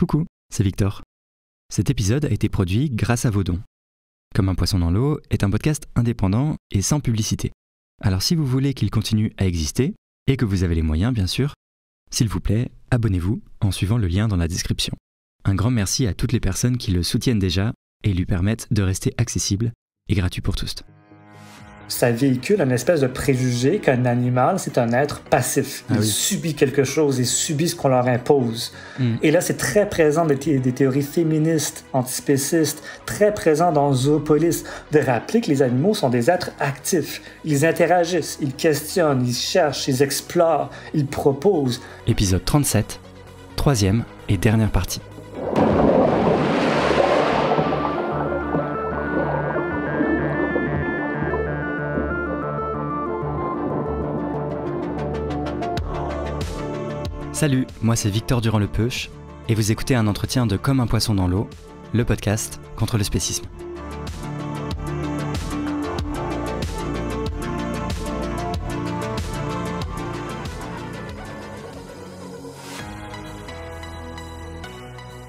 Coucou, c'est Victor. Cet épisode a été produit grâce à vos dons. Comme un poisson dans l'eau est un podcast indépendant et sans publicité. Alors si vous voulez qu'il continue à exister, et que vous avez les moyens bien sûr, s'il vous plaît, abonnez-vous en suivant le lien dans la description. Un grand merci à toutes les personnes qui le soutiennent déjà et lui permettent de rester accessible et gratuit pour tous. Ça véhicule une espèce de préjugé qu'un animal, c'est un être passif. Il subit quelque chose, il subit ce qu'on leur impose. Et là, c'est très présent des théories féministes, antispécistes, très présent dans Zoopolis, de rappeler que les animaux sont des êtres actifs. Ils interagissent, ils questionnent, ils cherchent, ils explorent, ils proposent. Épisode 37, troisième et dernière partie. Salut, moi c'est Victor Durand-Lepeuch et vous écoutez un entretien de Comme un poisson dans l'eau, le podcast contre le spécisme.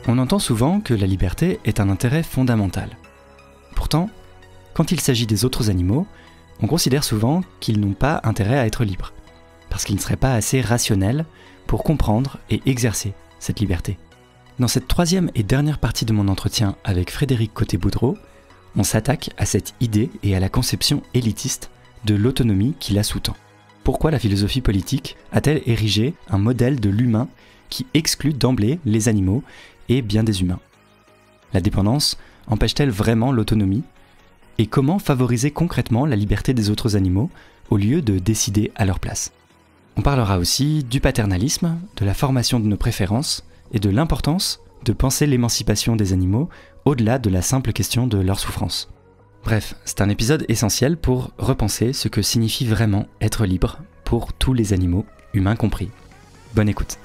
On entend souvent que la liberté est un intérêt fondamental. Pourtant, quand il s'agit des autres animaux, on considère souvent qu'ils n'ont pas intérêt à être libres, parce qu'ils ne seraient pas assez rationnels pour comprendre et exercer cette liberté. Dans cette troisième et dernière partie de mon entretien avec Frédéric Cottet-Boudreau, on s'attaque à cette idée et à la conception élitiste de l'autonomie qui la sous-tend. Pourquoi la philosophie politique a-t-elle érigé un modèle de l'humain qui exclut d'emblée les animaux et bien des humains ? La dépendance empêche-t-elle vraiment l'autonomie ? Et comment favoriser concrètement la liberté des autres animaux au lieu de décider à leur place ? On parlera aussi du paternalisme, de la formation de nos préférences et de l'importance de penser l'émancipation des animaux au-delà de la simple question de leur souffrance. Bref, c'est un épisode essentiel pour repenser ce que signifie vraiment être libre pour tous les animaux, humains compris. Bonne écoute.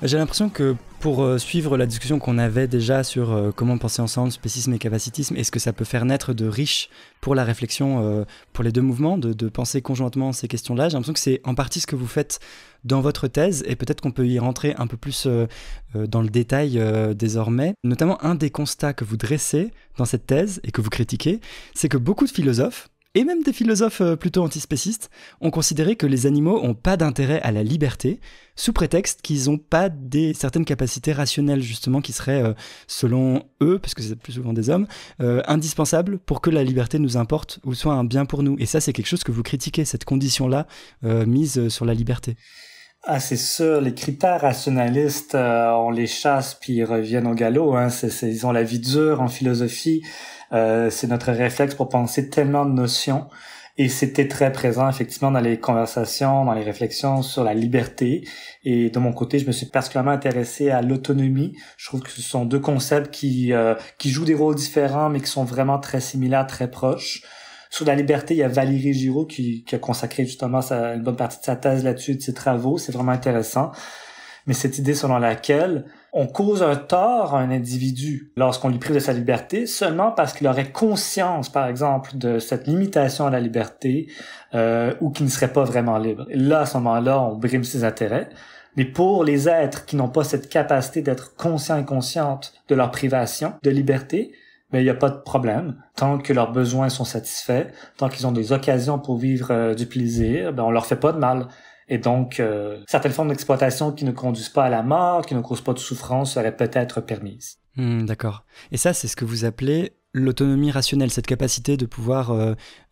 J'ai l'impression que pour suivre la discussion qu'on avait déjà sur comment penser ensemble, spécisme et capacitisme, et ce que ça peut faire naître de riche pour la réflexion, pour les deux mouvements, de penser conjointement ces questions-là, j'ai l'impression que c'est en partie ce que vous faites dans votre thèse, et peut-être qu'on peut y rentrer un peu plus dans le détail désormais. Notamment, un des constats que vous dressez dans cette thèse, et que vous critiquez, c'est que beaucoup de philosophes, et même des philosophes plutôt antispécistes, ont considéré que les animaux n'ont pas d'intérêt à la liberté, sous prétexte qu'ils n'ont pas certaines capacités rationnelles, justement, qui seraient, selon eux, parce que c'est plus souvent des hommes, indispensables pour que la liberté nous importe ou soit un bien pour nous. Et ça, c'est quelque chose que vous critiquez, cette condition-là mise sur la liberté. Ah, c'est sûr, les critères rationalistes, on les chasse puis ils reviennent au galop. Ils ont la vie dure en philosophie. C'est notre réflexe pour penser tellement de notions. Et c'était très présent, effectivement, dans les conversations, dans les réflexions sur la liberté. Et de mon côté, je me suis particulièrement intéressé à l'autonomie. Je trouve que ce sont deux concepts qui jouent des rôles différents, mais qui sont vraiment très similaires, très proches. Sur la liberté, il y a Valérie Giraud qui a consacré justement une bonne partie de sa thèse là-dessus, de ses travaux. C'est vraiment intéressant. Mais cette idée selon laquelle on cause un tort à un individu lorsqu'on lui prive de sa liberté seulement parce qu'il aurait conscience, par exemple, de cette limitation à la liberté ou qu'il ne serait pas vraiment libre. Et là, à ce moment-là, on brime ses intérêts. Mais pour les êtres qui n'ont pas cette capacité d'être conscients et conscientes de leur privation de liberté, il n'y a pas de problème. Tant que leurs besoins sont satisfaits, tant qu'ils ont des occasions pour vivre du plaisir, on leur fait pas de mal. Et donc, certaines formes d'exploitation qui ne conduisent pas à la mort, qui ne causent pas de souffrance, seraient peut-être permises. D'accord. Et ça, c'est ce que vous appelez l'autonomie rationnelle, cette capacité de pouvoir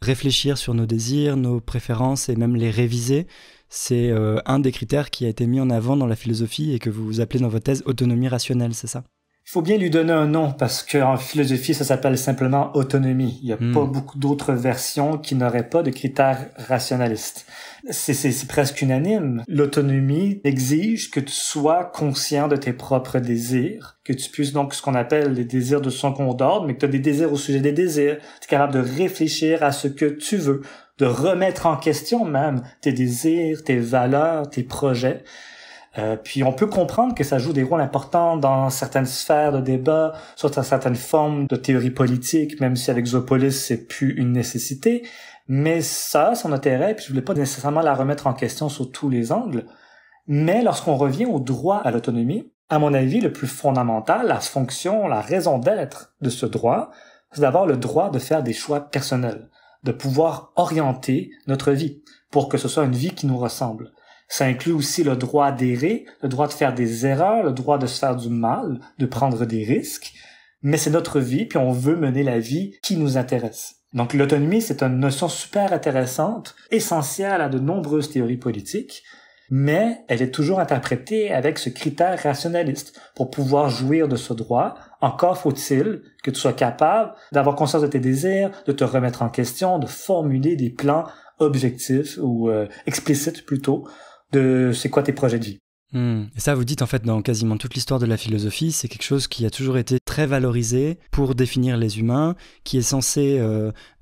réfléchir sur nos désirs, nos préférences et même les réviser. C'est un des critères qui a été mis en avant dans la philosophie et que vous appelez dans votre thèse autonomie rationnelle, c'est ça ? Il faut bien lui donner un nom parce qu'en philosophie, ça s'appelle simplement autonomie. Il n'y a pas beaucoup d'autres versions qui n'auraient pas de critères rationalistes. C'est presque unanime. L'autonomie exige que tu sois conscient de tes propres désirs, que tu puisses donc ce qu'on appelle les désirs de second ordre, mais que tu as des désirs au sujet des désirs. Tu es capable de réfléchir à ce que tu veux, de remettre en question même tes désirs, tes valeurs, tes projets. Puis on peut comprendre que ça joue des rôles importants dans certaines sphères de débat, sur certaines formes de théorie politique, même si avec Zoopolis c'est plus une nécessité. Mais ça, son intérêt, puis je voulais pas nécessairement la remettre en question sur tous les angles, mais lorsqu'on revient au droit à l'autonomie, à mon avis, le plus fondamental, la fonction, la raison d'être de ce droit, c'est d'avoir le droit de faire des choix personnels, de pouvoir orienter notre vie pour que ce soit une vie qui nous ressemble. Ça inclut aussi le droit d'errer, le droit de faire des erreurs, le droit de se faire du mal, de prendre des risques, mais c'est notre vie, puis on veut mener la vie qui nous intéresse. Donc l'autonomie, c'est une notion super intéressante, essentielle à de nombreuses théories politiques, mais elle est toujours interprétée avec ce critère rationaliste. Pour pouvoir jouir de ce droit, encore faut-il que tu sois capable d'avoir conscience de tes désirs, de te remettre en question, de formuler des plans objectifs ou explicites plutôt de c'est quoi tes projets de vie. Et ça, vous dites en fait dans quasiment toute l'histoire de la philosophie, c'est quelque chose qui a toujours été très valorisé pour définir les humains, qui est censé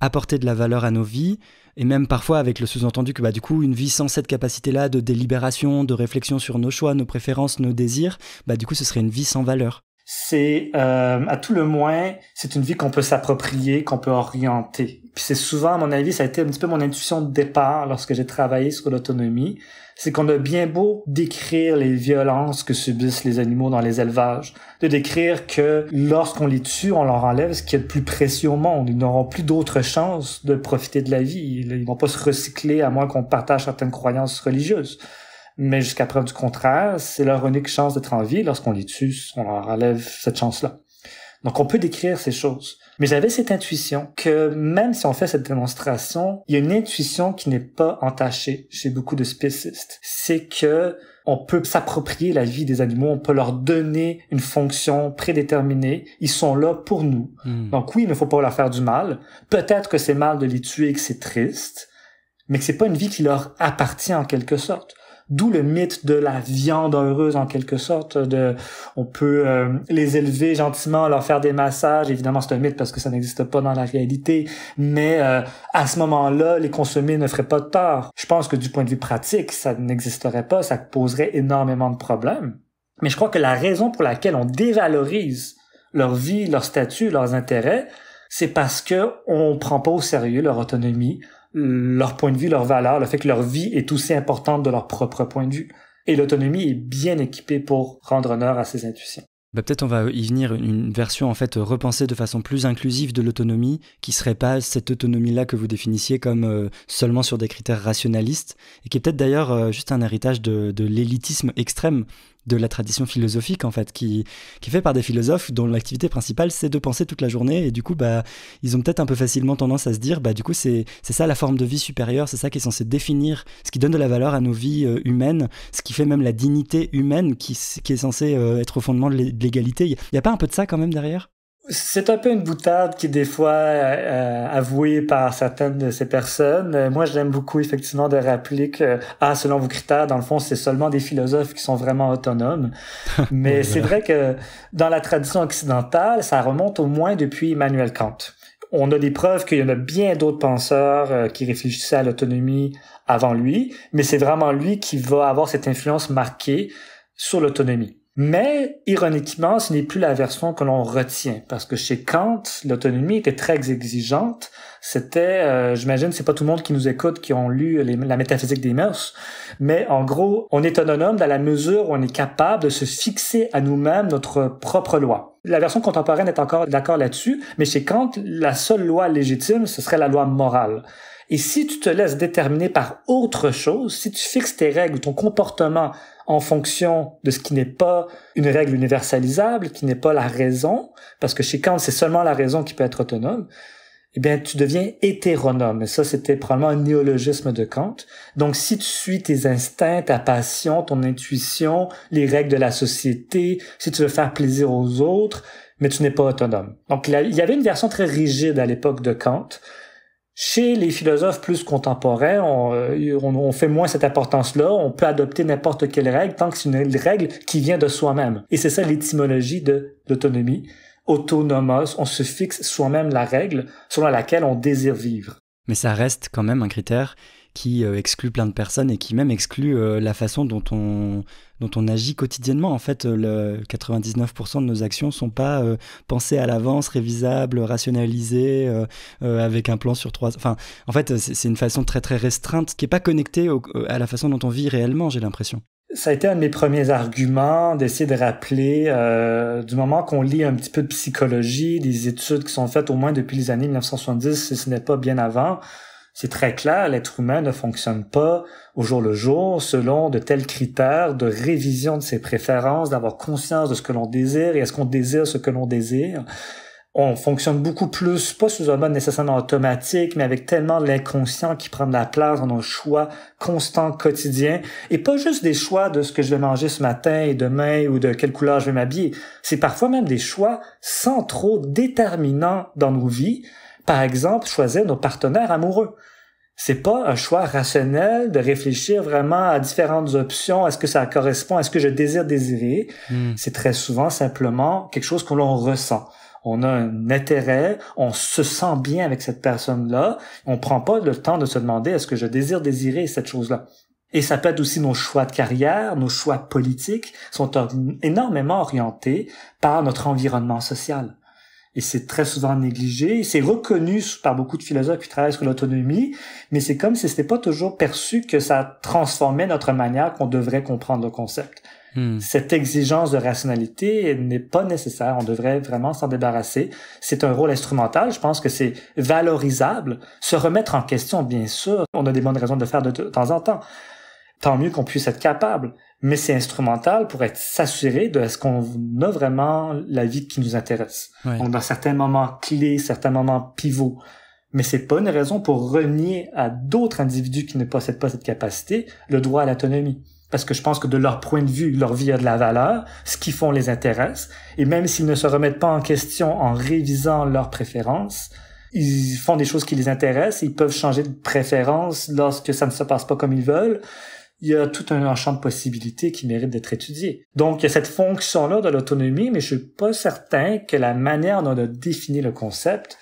apporter de la valeur à nos vies, et même parfois avec le sous-entendu que du coup une vie sans cette capacité-là de délibération, de réflexion sur nos choix, nos préférences, nos désirs, du coup ce serait une vie sans valeur. C'est, à tout le moins, c'est une vie qu'on peut s'approprier, qu'on peut orienter. Puis c'est souvent, à mon avis, ça a été un petit peu mon intuition de départ lorsque j'ai travaillé sur l'autonomie, c'est qu'on a bien beau décrire les violences que subissent les animaux dans les élevages, de décrire que lorsqu'on les tue, on leur enlève ce qui est le plus précieux au monde. Ils n'auront plus d'autre chance de profiter de la vie. Ils vont pas se recycler à moins qu'on partage certaines croyances religieuses. Mais jusqu'à preuve du contraire, c'est leur unique chance d'être en vie. Lorsqu'on les tue, on leur enlève cette chance-là. Donc on peut décrire ces choses. Mais j'avais cette intuition que même si on fait cette démonstration, il y a une intuition qui n'est pas entachée chez beaucoup de spécistes. C'est que on peut s'approprier la vie des animaux, on peut leur donner une fonction prédéterminée. Ils sont là pour nous. Donc oui, il ne faut pas leur faire du mal. Peut-être que c'est mal de les tuer et que c'est triste, mais que c'est pas une vie qui leur appartient en quelque sorte. D'où le mythe de la viande heureuse en quelque sorte, on peut les élever gentiment, leur faire des massages. Évidemment, c'est un mythe parce que ça n'existe pas dans la réalité, mais à ce moment-là, les consommer ne ferait pas de tort. Je pense que du point de vue pratique, ça n'existerait pas, ça poserait énormément de problèmes. Mais je crois que la raison pour laquelle on dévalorise leur vie, leur statut, leurs intérêts, c'est parce que on prend pas au sérieux leur autonomie, leur point de vue, leur valeur, le fait que leur vie est aussi importante de leur propre point de vue. Et l'autonomie est bien équipée pour rendre honneur à ces intuitions. Peut-être on va y venir, une version en fait repensée de façon plus inclusive de l'autonomie, qui serait pas cette autonomie-là que vous définissiez comme seulement sur des critères rationalistes, et qui est peut-être d'ailleurs juste un héritage de l'élitisme extrême de la tradition philosophique en fait, qui est fait par des philosophes dont l'activité principale c'est de penser toute la journée, et du coup ils ont peut-être un peu facilement tendance à se dire du coup c'est ça la forme de vie supérieure, c'est ça qui est censé définir ce qui donne de la valeur à nos vies humaines, ce qui fait même la dignité humaine qui est censée être au fondement de l'égalité. Il y a pas un peu de ça quand même derrière? C'est un peu une boutade qui est des fois avouée par certaines de ces personnes. Moi, j'aime beaucoup effectivement de rappeler que, selon vos critères, dans le fond, c'est seulement des philosophes qui sont vraiment autonomes. Mais c'est vrai que dans la tradition occidentale, ça remonte au moins depuis Immanuel Kant. On a des preuves qu'il y en a bien d'autres penseurs qui réfléchissaient à l'autonomie avant lui, mais c'est vraiment lui qui va avoir cette influence marquée sur l'autonomie. Mais, ironiquement, ce n'est plus la version que l'on retient, parce que chez Kant, l'autonomie était très exigeante. C'était, j'imagine, c'est pas tout le monde qui nous écoute qui ont lu la métaphysique des mœurs, mais en gros, on est autonome dans la mesure où on est capable de se fixer à nous-mêmes notre propre loi. La version contemporaine est encore d'accord là-dessus, mais chez Kant, la seule loi légitime, ce serait la loi morale. Et si tu te laisses déterminer par autre chose, si tu fixes tes règles ou ton comportement en fonction de ce qui n'est pas une règle universalisable, qui n'est pas la raison, parce que chez Kant, c'est seulement la raison qui peut être autonome, eh bien, tu deviens hétéronome. Et ça, c'était probablement un néologisme de Kant. Donc, si tu suis tes instincts, ta passion, ton intuition, les règles de la société, si tu veux faire plaisir aux autres, mais tu n'es pas autonome. Donc, il y avait une version très rigide à l'époque de Kant. Chez les philosophes plus contemporains, on fait moins cette importance-là. On peut adopter n'importe quelle règle tant que c'est une règle qui vient de soi-même. Et c'est ça l'étymologie de l'autonomie. Autonomos, on se fixe soi-même la règle selon laquelle on désire vivre. Mais ça reste quand même un critère qui exclut plein de personnes et qui même exclut la façon dont on agit quotidiennement. En fait, 99% de nos actions sont pas pensées à l'avance, révisables, rationalisées, avec un plan sur 3... Enfin, en fait, c'est une façon très très restreinte qui est pas connectée à la façon dont on vit réellement, j'ai l'impression. Ça a été un de mes premiers arguments d'essayer de rappeler, du moment qu'on lit un petit peu de psychologie, des études qui sont faites au moins depuis les années 1970, si ce n'est pas bien avant, c'est très clair, l'être humain ne fonctionne pas au jour le jour selon de tels critères de révision de ses préférences, d'avoir conscience de ce que l'on désire et est-ce qu'on désire ce que l'on désire. On fonctionne beaucoup plus, pas sous un mode nécessairement automatique, mais avec tellement de l'inconscient qui prend de la place dans nos choix constants, quotidiens. Et pas juste des choix de ce que je vais manger ce matin et demain ou de quelle couleur je vais m'habiller. C'est parfois même des choix centraux, déterminants dans nos vies. Par exemple, choisir nos partenaires amoureux. C'est pas un choix rationnel de réfléchir vraiment à différentes options. Est-ce que ça correspond à ce que je désire désirer? C'est très souvent simplement quelque chose que l'on ressent. On a un intérêt, on se sent bien avec cette personne-là. On prend pas le temps de se demander est-ce que je désire désirer cette chose-là. Et ça peut être aussi nos choix de carrière, nos choix politiques sont énormément orientés par notre environnement social. Et c'est très souvent négligé. C'est reconnu par beaucoup de philosophes qui travaillent sur l'autonomie, mais c'est comme si c'était pas toujours perçu que ça transformait notre manière qu'on devrait comprendre le concept. Cette exigence de rationalité n'est pas nécessaire. On devrait vraiment s'en débarrasser. C'est un rôle instrumental. Je pense que c'est valorisable. Se remettre en question, bien sûr. On a des bonnes raisons de le faire de temps en temps. Tant mieux qu'on puisse être capable. Mais c'est instrumental pour s'assurer de est-ce qu'on a vraiment la vie qui nous intéresse. Ouais. Donc, dans certains moments clés, certains moments pivots. Mais c'est pas une raison pour renier à d'autres individus qui ne possèdent pas cette capacité le droit à l'autonomie. Parce que je pense que de leur point de vue, leur vie a de la valeur, ce qu'ils font les intéresse, et même s'ils ne se remettent pas en question en révisant leurs préférences, ils font des choses qui les intéressent, ils peuvent changer de préférence lorsque ça ne se passe pas comme ils veulent. Il y a tout un champ de possibilités qui mérite d'être étudié. Donc, il y a cette fonction-là de l'autonomie, mais je suis pas certain que la manière dont on a défini le concept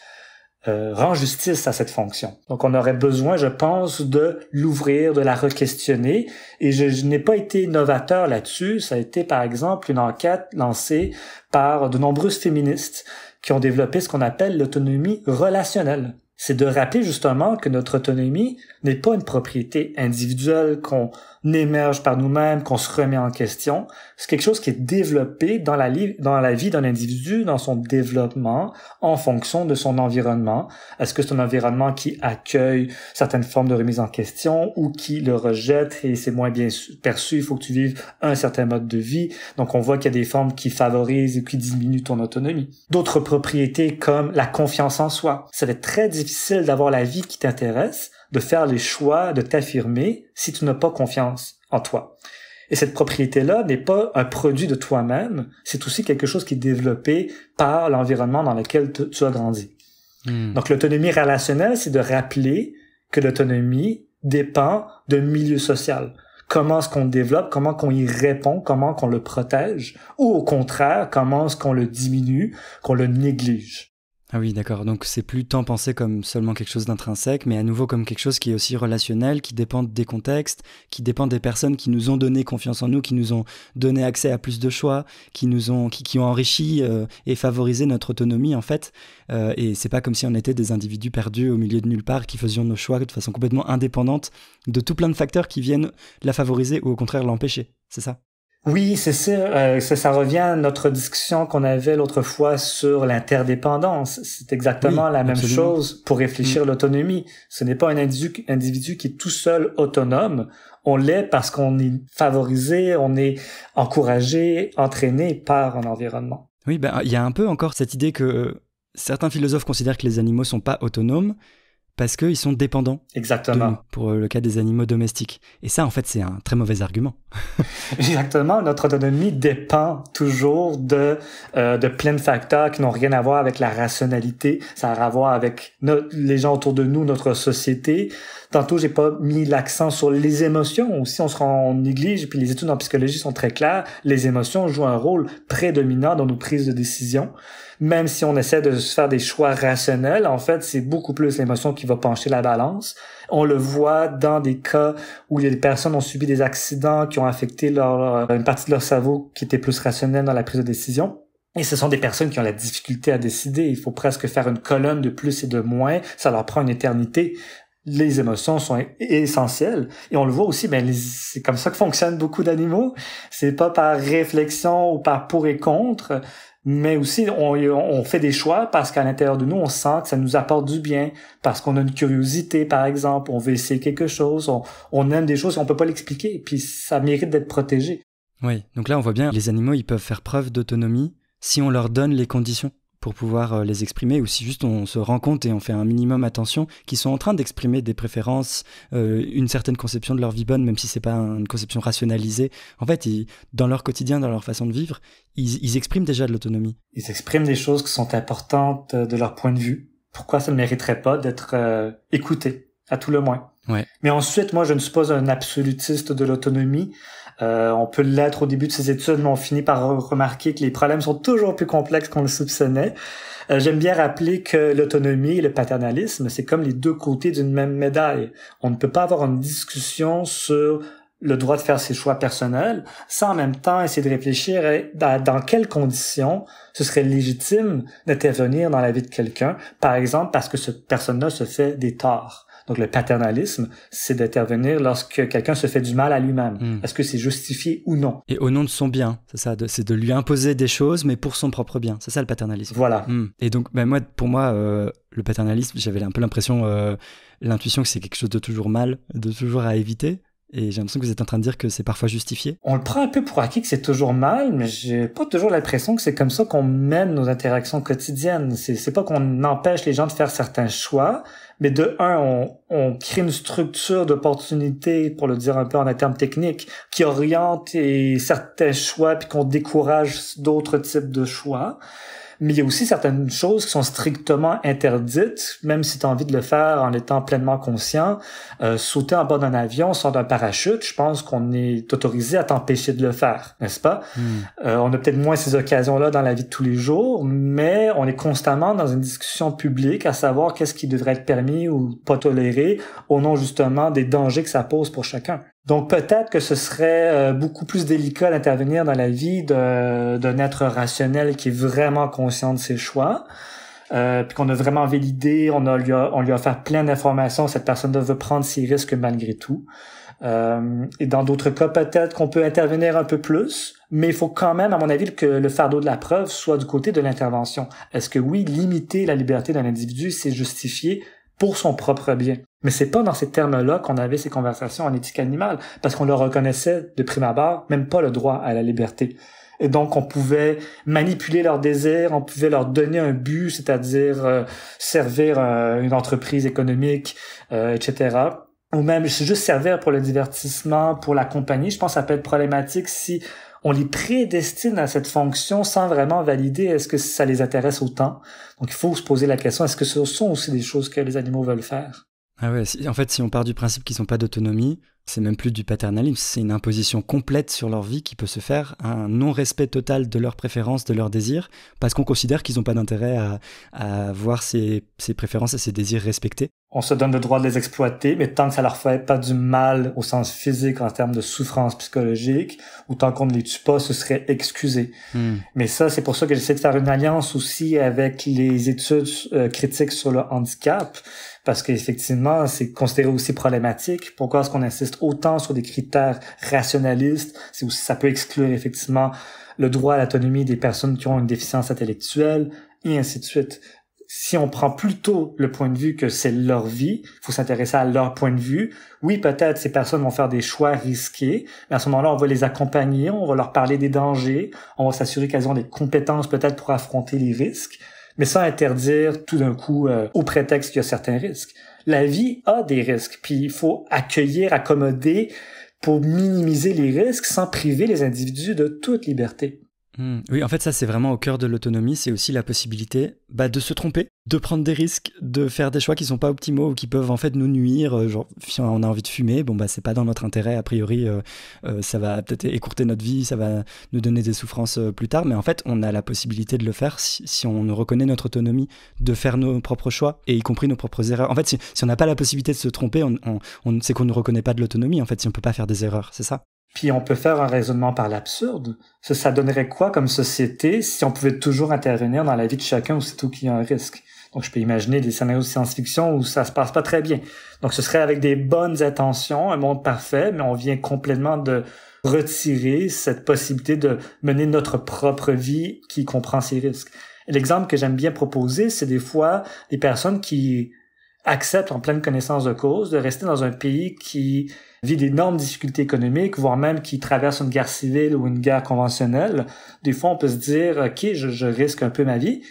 rend justice à cette fonction. Donc, on aurait besoin, je pense, de l'ouvrir, de la re-questionner. Et je n'ai pas été novateur là-dessus. Ça a été, par exemple, une enquête lancée par de nombreuses féministes qui ont développé ce qu'on appelle l'autonomie relationnelle. C'est de rappeler justement que notre autonomie n'est pas une propriété individuelle qu'on émerge par nous-mêmes, qu'on se remet en question. C'est quelque chose qui est développé dans la vie d'un individu, dans son développement, en fonction de son environnement. Est-ce que c'est un environnement qui accueille certaines formes de remise en question ou qui le rejette et c'est moins bien perçu, il faut que tu vives un certain mode de vie. Donc on voit qu'il y a des formes qui favorisent et qui diminuent ton autonomie. D'autres propriétés comme la confiance en soi. Ça va être très difficile d'avoir la vie qui t'intéresse, de faire les choix, de t'affirmer si tu n'as pas confiance en toi. Et cette propriété-là n'est pas un produit de toi-même, c'est aussi quelque chose qui est développé par l'environnement dans lequel tu as grandi. Donc l'autonomie relationnelle, c'est de rappeler que l'autonomie dépend d'un milieu social. Comment est-ce qu'on le développe, comment qu'on y répond, comment qu'on le protège, ou au contraire, comment est-ce qu'on le diminue, qu'on le néglige. Ah oui, d'accord. Donc c'est plus tant pensé comme seulement quelque chose d'intrinsèque, mais à nouveau comme quelque chose qui est aussi relationnel, qui dépend des contextes, qui dépend des personnes qui nous ont donné confiance en nous, qui nous ont donné accès à plus de choix, qui ont enrichi et favorisé notre autonomie en fait. Et c'est pas comme si on était des individus perdus au milieu de nulle part, qui faisions nos choix de façon complètement indépendante de tout plein de facteurs qui viennent la favoriser ou au contraire l'empêcher. C'est ça? Oui, c'est ça. Ça revient à notre discussion qu'on avait l'autre fois sur l'interdépendance. C'est exactement la même chose pour réfléchir l'autonomie. Ce n'est pas un individu qui est tout seul autonome. On l'est parce qu'on est favorisé, on est encouragé, entraîné par un environnement. Oui, il y a un peu encore cette idée que certains philosophes considèrent que les animaux sont pas autonomes, parce qu'ils sont dépendants. Exactement. De nous, pour le cas des animaux domestiques. Et ça, en fait, c'est un très mauvais argument. Exactement. Notre autonomie dépend toujours de plein de facteurs qui n'ont rien à voir avec la rationalité. Ça a à voir avec les gens autour de nous, notre société. Tantôt, j'ai pas mis l'accent sur les émotions. Aussi, on néglige, puis les études en psychologie sont très claires. Les émotions jouent un rôle prédominant dans nos prises de décision. même si on essaie de se faire des choix rationnels, en fait, c'est beaucoup plus l'émotion qui va pencher la balance. On le voit dans des cas où des personnes ont subi des accidents qui ont affecté une partie de leur cerveau qui était plus rationnelle dans la prise de décision. Et ce sont des personnes qui ont la difficulté à décider. Il faut presque faire une colonne de plus et de moins. Ça leur prend une éternité. Les émotions sont essentielles. Et on le voit aussi, c'est comme ça que fonctionnent beaucoup d'animaux. C'est pas par réflexion ou par pour et contre, mais aussi on fait des choix parce qu'à l'intérieur de nous, on sent que ça nous apporte du bien, parce qu'on a une curiosité, par exemple. On veut essayer quelque chose, on aime des choses, on peut pas l'expliquer, puis ça mérite d'être protégé. Oui, donc là on voit bien, les animaux, ils peuvent faire preuve d'autonomie si on leur donne les conditions pour pouvoir les exprimer, ou si juste on se rend compte et on fait un minimum attention qu'ils sont en train d'exprimer des préférences, une certaine conception de leur vie bonne, même si c'est pas une conception rationalisée. En fait, dans leur quotidien, dans leur façon de vivre, ils expriment déjà de l'autonomie. Ils expriment des choses qui sont importantes de leur point de vue. Pourquoi ça ne mériterait pas d'être écouté, à tout le moins? Ouais. Mais ensuite, moi, je ne suis pas un absolutiste de l'autonomie. On peut l'être au début de ces études, mais on finit par remarquer que les problèmes sont toujours plus complexes qu'on le soupçonnait. J'aime bien rappeler que l'autonomie et le paternalisme, c'est comme les deux côtés d'une même médaille. On ne peut pas avoir une discussion sur le droit de faire ses choix personnels sans en même temps essayer de réfléchir dans quelles conditions ce serait légitime d'intervenir dans la vie de quelqu'un, par exemple parce que cette personne-là se fait des torts. Donc, le paternalisme, c'est d'intervenir lorsque quelqu'un se fait du mal à lui-même. Est-ce que c'est justifié ou non? Et au nom de son bien, c'est ça, c'est de lui imposer des choses, mais pour son propre bien. C'est ça le paternalisme. Voilà. Et donc, pour moi, le paternalisme, j'avais un peu l'impression, l'intuition que c'est quelque chose de toujours mal, de toujours à éviter. Et j'ai l'impression que vous êtes en train de dire que c'est parfois justifié. On le prend un peu pour acquis que c'est toujours mal, mais j'ai pas toujours l'impression que c'est comme ça qu'on mène nos interactions quotidiennes. C'est pas qu'on empêche les gens de faire certains choix, mais de un, on crée une structure d'opportunité, pour le dire un peu en termes techniques, qui oriente certains choix puis qu'on décourage d'autres types de choix. Mais il y a aussi certaines choses qui sont strictement interdites, même si tu as envie de le faire en étant pleinement conscient. Sauter en bas d'un avion sans d'un parachute, je pense qu'on est autorisé à t'empêcher de le faire, n'est-ce pas? On a peut-être moins ces occasions-là dans la vie de tous les jours, mais on est constamment dans une discussion publique à savoir qu'est-ce qui devrait être permis ou pas toléré au nom justement des dangers que ça pose pour chacun. Donc peut-être que ce serait beaucoup plus délicat d'intervenir dans la vie d'un être rationnel qui est vraiment conscient de ses choix, puis qu'on a vraiment validé, on lui a offert plein d'informations, cette personne-là veut prendre ses risques malgré tout. Et dans d'autres cas, peut-être qu'on peut intervenir un peu plus, mais il faut quand même, à mon avis, que le fardeau de la preuve soit du côté de l'intervention. Est-ce que oui, limiter la liberté d'un individu, c'est justifié pour son propre bien? Mais c'est pas dans ces termes-là qu'on avait ces conversations en éthique animale, parce qu'on leur reconnaissait de prime abord même pas le droit à la liberté. Et donc, on pouvait manipuler leurs désirs, on pouvait leur donner un but, c'est-à-dire servir une entreprise économique, etc. Ou même juste servir pour le divertissement, pour la compagnie. Je pense que ça peut être problématique si on les prédestine à cette fonction sans vraiment valider est-ce que ça les intéresse autant. Donc, il faut se poser la question, est-ce que ce sont aussi des choses que les animaux veulent faire? Ah ouais, en fait, si on part du principe qu'ils n'ont pas d'autonomie, c'est même plus du paternalisme, c'est une imposition complète sur leur vie qui peut se faire, un non-respect total de leurs préférences, de leurs désirs, parce qu'on considère qu'ils n'ont pas d'intérêt à voir ces préférences et ces désirs respectés. On se donne le droit de les exploiter, mais tant que ça leur fait pas du mal au sens physique en termes de souffrance psychologique, ou tant qu'on ne les tue pas, ce serait excusé. Mais ça, c'est pour ça que j'essaie de faire une alliance aussi avec les études critiques sur le handicap, parce qu'effectivement, c'est considéré aussi problématique. Pourquoi est-ce qu'on insiste autant sur des critères rationalistes? C'est aussi, ça peut exclure effectivement le droit à l'autonomie des personnes qui ont une déficience intellectuelle, et ainsi de suite. Si on prend plutôt le point de vue que c'est leur vie, il faut s'intéresser à leur point de vue. Oui, peut-être ces personnes vont faire des choix risqués, mais à ce moment-là, on va les accompagner, on va leur parler des dangers, on va s'assurer qu'elles ont des compétences peut-être pour affronter les risques, mais sans interdire tout d'un coup au prétexte qu'il y a certains risques. La vie a des risques, puis il faut accueillir, accommoder pour minimiser les risques sans priver les individus de toute liberté. Oui, en fait, ça, c'est vraiment au cœur de l'autonomie. C'est aussi la possibilité de se tromper, de prendre des risques, de faire des choix qui sont pas optimaux ou qui peuvent en fait nous nuire. Genre, si on a envie de fumer, c'est pas dans notre intérêt. A priori, ça va peut-être écourter notre vie, ça va nous donner des souffrances plus tard. Mais en fait, on a la possibilité de le faire si on reconnaît notre autonomie, de faire nos propres choix et y compris nos propres erreurs. En fait, si on n'a pas la possibilité de se tromper, c'est qu'on ne reconnaît pas de l'autonomie. En fait, si on peut pas faire des erreurs, c'est ça. Puis on peut faire un raisonnement par l'absurde. Ça donnerait quoi comme société si on pouvait toujours intervenir dans la vie de chacun aussitôt qu'il y a un risque? Donc je peux imaginer des scénarios de science-fiction où ça se passe pas très bien. Donc ce serait avec des bonnes intentions, un monde parfait, mais on vient complètement de retirer cette possibilité de mener notre propre vie qui comprend ces risques. Et l'exemple que j'aime bien proposer, c'est des fois des personnes qui acceptent en pleine connaissance de cause de rester dans un pays qui vit d'énormes difficultés économiques, voire même qui traverse une guerre civile ou une guerre conventionnelle. Des fois, on peut se dire, OK, je risque un peu ma vie,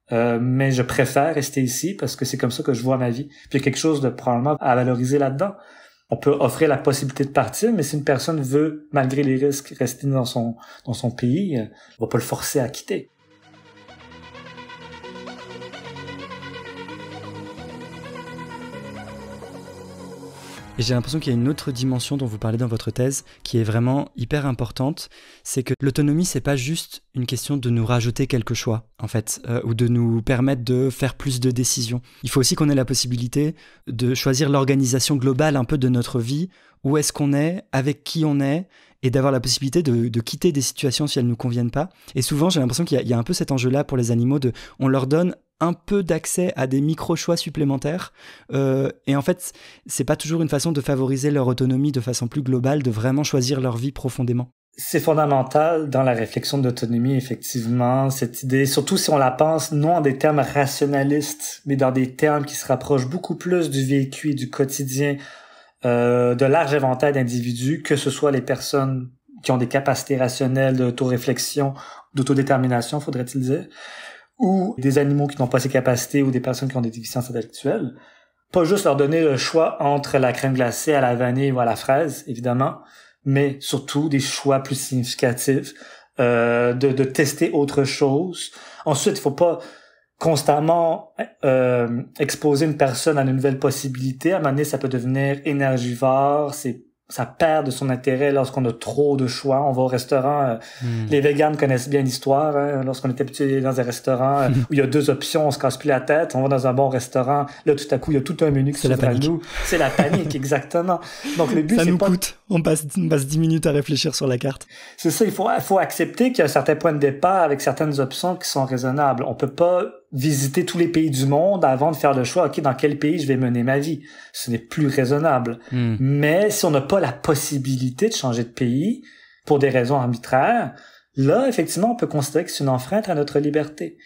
mais je préfère rester ici parce que c'est comme ça que je vois ma vie. Puis il y a quelque chose de probablement à valoriser là-dedans. On peut offrir la possibilité de partir, mais si une personne veut, malgré les risques, rester dans son pays, on va pas le forcer à quitter. Et j'ai l'impression qu'il y a une autre dimension dont vous parlez dans votre thèse qui est vraiment hyper importante, c'est que l'autonomie, c'est pas juste une question de nous rajouter quelques choix, en fait, ou de nous permettre de faire plus de décisions. Il faut aussi qu'on ait la possibilité de choisir l'organisation globale un peu de notre vie, où est-ce qu'on est, avec qui on est, et d'avoir la possibilité de quitter des situations si elles ne nous conviennent pas. Et souvent, j'ai l'impression qu'il y a un peu cet enjeu-là pour les animaux, on leur donne un peu d'accès à des micro-choix supplémentaires. Et en fait, c'est pas toujours une façon de favoriser leur autonomie de façon plus globale, de vraiment choisir leur vie profondément. C'est fondamental dans la réflexion d'autonomie, effectivement, cette idée, surtout si on la pense non en des termes rationalistes, mais dans des termes qui se rapprochent beaucoup plus du vécu et du quotidien de large éventail d'individus, que ce soit les personnes qui ont des capacités rationnelles d'autoréflexion, d'autodétermination, faudrait-il dire, ou des animaux qui n'ont pas ces capacités ou des personnes qui ont des déficiences intellectuelles. Pas juste leur donner le choix entre la crème glacée à la vanille ou à la fraise, évidemment, mais surtout des choix plus significatifs, de tester autre chose. Ensuite, il faut pas constamment exposer une personne à une nouvelle possibilité. À un moment donné, ça peut devenir énergivore, ça perd de son intérêt lorsqu'on a trop de choix. On va au restaurant, les véganes connaissent bien l'histoire, hein, lorsqu'on est habitué dans un restaurant où il y a 2 options, on se casse plus la tête, on va dans un bon restaurant, là tout à coup il y a tout un menu qui s'ouvre à nous. C'est la panique, exactement. Donc le but ça c'est nous pas... coûte, on passe 10 minutes à réfléchir sur la carte. C'est ça, il faut accepter qu'il y a un certain point de départ avec certaines options qui sont raisonnables. On peut pas visiter tous les pays du monde avant de faire le choix, OK, dans quel pays je vais mener ma vie. Ce n'est plus raisonnable. Mais si on n'a pas la possibilité de changer de pays pour des raisons arbitraires, là, effectivement, on peut considérer que c'est une enfreinte à notre liberté.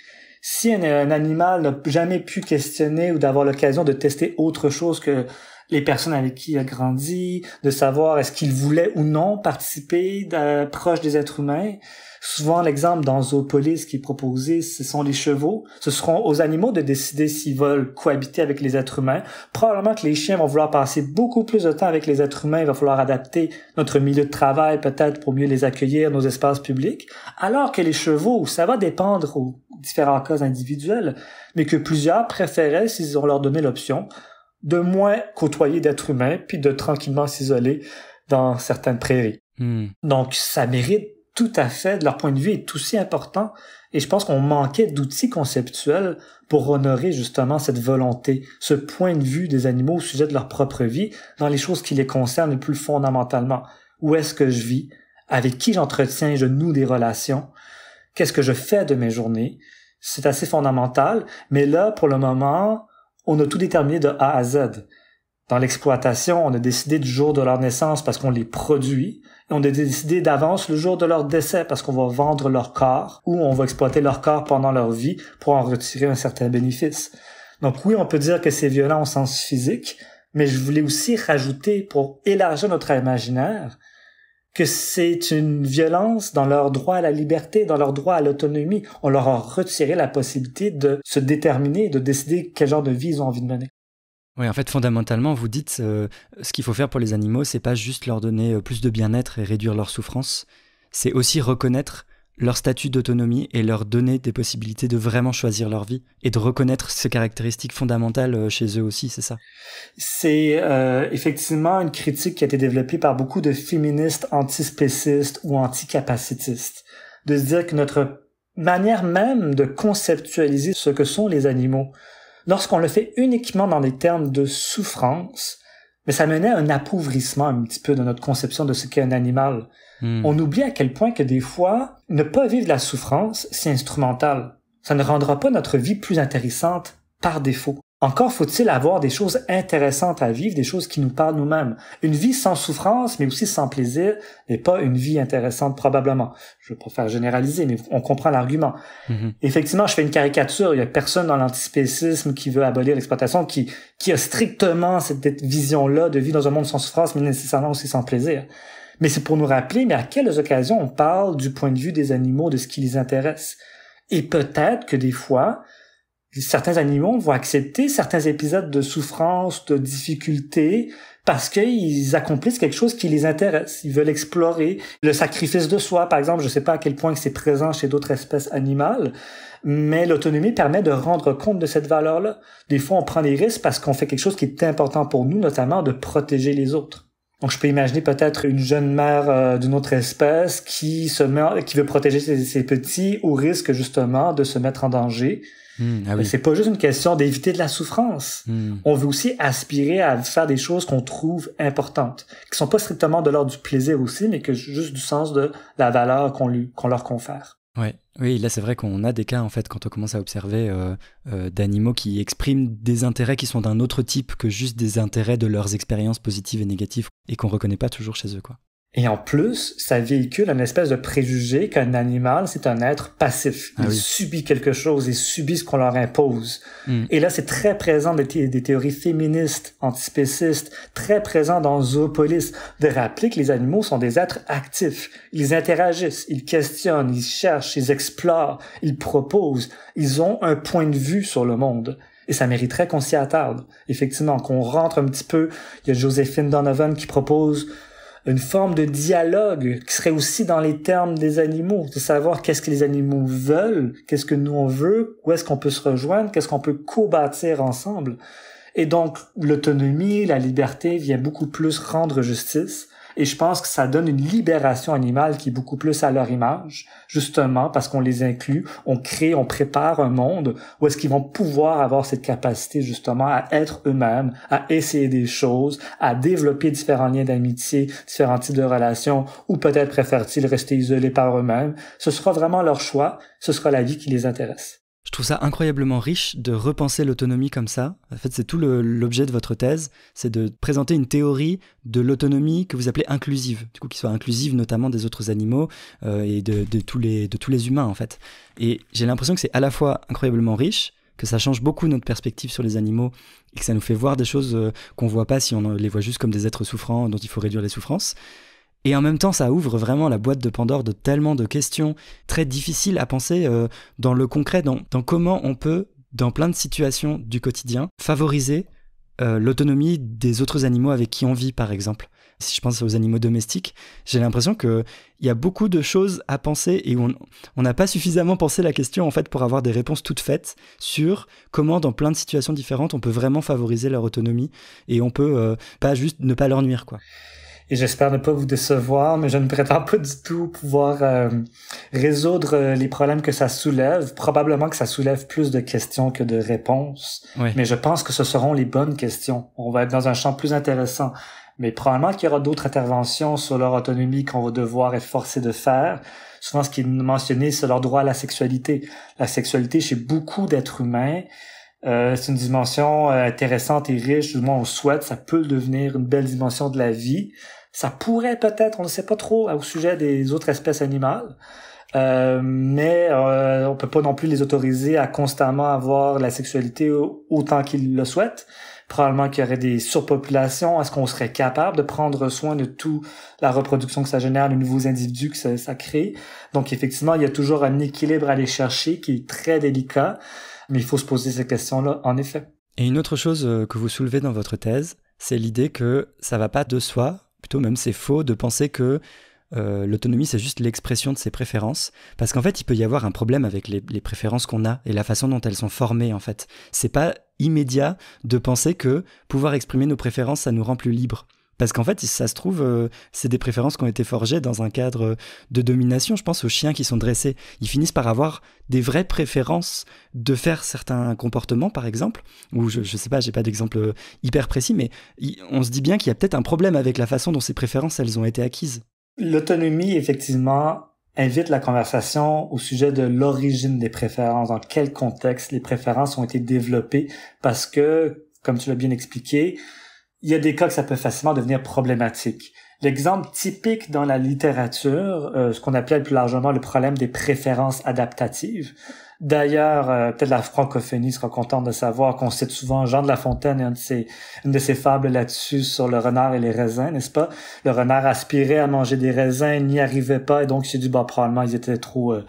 Si un animal n'a jamais pu questionner ou d'avoir l'occasion de tester autre chose que les personnes avec qui il a grandi, de savoir est-ce qu'il voulait ou non participer proche des êtres humains. Souvent, l'exemple dans Zoopolis qui est proposé, ce sont les chevaux. Ce seront aux animaux de décider s'ils veulent cohabiter avec les êtres humains. Probablement que les chiens vont vouloir passer beaucoup plus de temps avec les êtres humains. Il va falloir adapter notre milieu de travail peut-être pour mieux les accueillir, nos espaces publics. Alors que les chevaux, ça va dépendre aux différents cas individuels, mais que plusieurs préféraient, s'ils ont leur donné l'option, de moins côtoyer d'êtres humains, puis de tranquillement s'isoler dans certaines prairies. Donc, ça mérite tout à fait, de leur point de vue, est aussi important. Et je pense qu'on manquait d'outils conceptuels pour honorer justement cette volonté, ce point de vue des animaux au sujet de leur propre vie, dans les choses qui les concernent le plus fondamentalement. Où est-ce que je vis? Avec qui j'entretiens et je noue des relations? Qu'est-ce que je fais de mes journées? C'est assez fondamental. Mais là, pour le moment, on a tout déterminé de A à Z. Dans l'exploitation, on a décidé du jour de leur naissance parce qu'on les produit. Et on a décidé d'avance le jour de leur décès parce qu'on va vendre leur corps ou on va exploiter leur corps pendant leur vie pour en retirer un certain bénéfice. Donc oui, on peut dire que c'est violent au sens physique, mais je voulais aussi rajouter, pour élargir notre imaginaire, que c'est une violence dans leur droit à la liberté, dans leur droit à l'autonomie. On leur a retiré la possibilité de se déterminer, de décider quel genre de vie ils ont envie de mener. Oui, en fait, fondamentalement, vous dites ce qu'il faut faire pour les animaux, c'est pas juste leur donner plus de bien-être et réduire leur souffrance, c'est aussi reconnaître leur statut d'autonomie et leur donner des possibilités de vraiment choisir leur vie et de reconnaître ces caractéristiques fondamentales chez eux aussi, c'est ça? C'est effectivement une critique qui a été développée par beaucoup de féministes antispécistes ou anticapacitistes, de se dire que notre manière même de conceptualiser ce que sont les animaux, lorsqu'on le fait uniquement dans des termes de souffrance, mais ça menait à un appauvrissement un petit peu de notre conception de ce qu'est un animal. On oublie à quel point que des fois, ne pas vivre la souffrance, c'est instrumental. Ça ne rendra pas notre vie plus intéressante par défaut. Encore faut-il avoir des choses intéressantes à vivre, des choses qui nous parlent nous-mêmes. Une vie sans souffrance, mais aussi sans plaisir, n'est pas une vie intéressante probablement. Je ne veux pas faire généraliser, mais on comprend l'argument. Effectivement, je fais une caricature. Il y a personne dans l'antispécisme qui veut abolir l'exploitation, qui a strictement cette vision-là de vie dans un monde sans souffrance, mais nécessairement aussi sans plaisir. Mais c'est pour nous rappeler, mais à quelles occasions on parle du point de vue des animaux, de ce qui les intéresse. Et peut-être que des fois, certains animaux vont accepter certains épisodes de souffrance, de difficulté, parce qu'ils accomplissent quelque chose qui les intéresse. Ils veulent explorer le sacrifice de soi, par exemple. Je ne sais pas à quel point c'est présent chez d'autres espèces animales, mais l'autonomie permet de rendre compte de cette valeur-là. Des fois, on prend des risques parce qu'on fait quelque chose qui est important pour nous, notamment de protéger les autres. Donc, je peux imaginer peut-être une jeune mère d'une autre espèce qui veut protéger ses petits au risque, justement, de se mettre en danger. Ah oui. C'est pas juste une question d'éviter de la souffrance. On veut aussi aspirer à faire des choses qu'on trouve importantes, qui sont pas strictement de l'ordre du plaisir aussi, mais que juste du sens de la valeur qu'on leur confère. Ouais. Oui, là c'est vrai qu'on a des cas en fait quand on commence à observer d'animaux qui expriment des intérêts qui sont d'un autre type que juste des intérêts de leurs expériences positives et négatives et qu'on reconnaît pas toujours chez eux, quoi. Et en plus, ça véhicule une espèce de préjugé qu'un animal, c'est un être passif. Il subit quelque chose, il subit ce qu'on leur impose. Et là, c'est très présent des théories féministes, antispécistes, très présent dans Zoopolis, de rappeler que les animaux sont des êtres actifs. Ils interagissent, ils questionnent, ils cherchent, ils explorent, ils proposent. Ils ont un point de vue sur le monde. Et ça mériterait qu'on s'y attarde. Effectivement, qu'on rentre un petit peu. Il y a Joséphine Donovan qui propose une forme de dialogue qui serait aussi dans les termes des animaux, de savoir qu'est-ce que les animaux veulent, qu'est-ce que nous on veut, où est-ce qu'on peut se rejoindre, qu'est-ce qu'on peut co-bâtir ensemble. Et donc, l'autonomie, la liberté vient beaucoup plus rendre justice. Et je pense que ça donne une libération animale qui est beaucoup plus à leur image, justement parce qu'on les inclut, on prépare un monde où est-ce qu'ils vont pouvoir avoir cette capacité justement à être eux-mêmes, à essayer des choses, à développer différents liens d'amitié, différents types de relations, ou peut-être préfèrent-ils rester isolés par eux-mêmes. Ce sera vraiment leur choix, ce sera la vie qui les intéresse. Je trouve ça incroyablement riche de repenser l'autonomie comme ça. En fait, c'est tout l'objet de votre thèse, c'est de présenter une théorie de l'autonomie que vous appelez inclusive, du coup qui soit inclusive notamment des autres animaux et de tous les humains en fait. Et j'ai l'impression que c'est à la fois incroyablement riche, que ça change beaucoup notre perspective sur les animaux et que ça nous fait voir des choses qu'on voit pas si on les voit juste comme des êtres souffrants dont il faut réduire les souffrances. Et en même temps, ça ouvre vraiment la boîte de Pandore de tellement de questions très difficiles à penser dans le concret, dans comment on peut, dans plein de situations du quotidien, favoriser l'autonomie des autres animaux avec qui on vit, par exemple. Si je pense aux animaux domestiques, j'ai l'impression qu'il y a beaucoup de choses à penser et on n'a pas suffisamment pensé la question en fait pour avoir des réponses toutes faites sur comment, dans plein de situations différentes, on peut vraiment favoriser leur autonomie et on peut pas juste ne pas leur nuire, quoi. Et j'espère ne pas vous décevoir, mais je ne prétends pas du tout pouvoir résoudre les problèmes que ça soulève. Probablement que ça soulève plus de questions que de réponses. Oui. Mais je pense que ce seront les bonnes questions. On va être dans un champ plus intéressant. Mais probablement qu'il y aura d'autres interventions sur leur autonomie qu'on va devoir être forcé de faire. Souvent, ce qui est mentionné, c'est leur droit à la sexualité. La sexualité, chez beaucoup d'êtres humains, c'est une dimension intéressante et riche, du moins on souhaite, ça peut devenir une belle dimension de la vie. Ça pourrait peut-être, on ne sait pas trop au sujet des autres espèces animales, mais on peut pas non plus les autoriser à constamment avoir la sexualité autant qu'ils le souhaitent. Probablement qu'il y aurait des surpopulations. Est-ce qu'on serait capable de prendre soin de toute la reproduction que ça génère, de nouveaux individus que ça crée? Donc effectivement, il y a toujours un équilibre à aller chercher qui est très délicat. Mais il faut se poser ces questions-là, en effet. Et une autre chose que vous soulevez dans votre thèse, c'est l'idée que ça va pas de soi, plutôt même c'est faux de penser que l'autonomie c'est juste l'expression de ses préférences, parce qu'en fait il peut y avoir un problème avec les préférences qu'on a et la façon dont elles sont formées en fait. C'est pas immédiat de penser que pouvoir exprimer nos préférences ça nous rend plus libres. Parce qu'en fait, ça se trouve, c'est des préférences qui ont été forgées dans un cadre de domination. Je pense aux chiens qui sont dressés. Ils finissent par avoir des vraies préférences de faire certains comportements, par exemple. Ou je sais pas, j'ai pas d'exemple hyper précis, mais on se dit bien qu'il y a peut-être un problème avec la façon dont ces préférences, elles ont été acquises. L'autonomie, effectivement, invite la conversation au sujet de l'origine des préférences. Dans quel contexte les préférences ont été développées? Parce que, comme tu l'as bien expliqué, il y a des cas que ça peut facilement devenir problématique. L'exemple typique dans la littérature, ce qu'on appelle plus largement le problème des préférences adaptatives. D'ailleurs, peut-être la francophonie sera contente de savoir qu'on cite souvent Jean de La Fontaine et une de ses fables là-dessus sur le renard et les raisins, n'est-ce pas? Le renard aspirait à manger des raisins, n'y arrivait pas, et donc il s'est dit, probablement ils étaient trop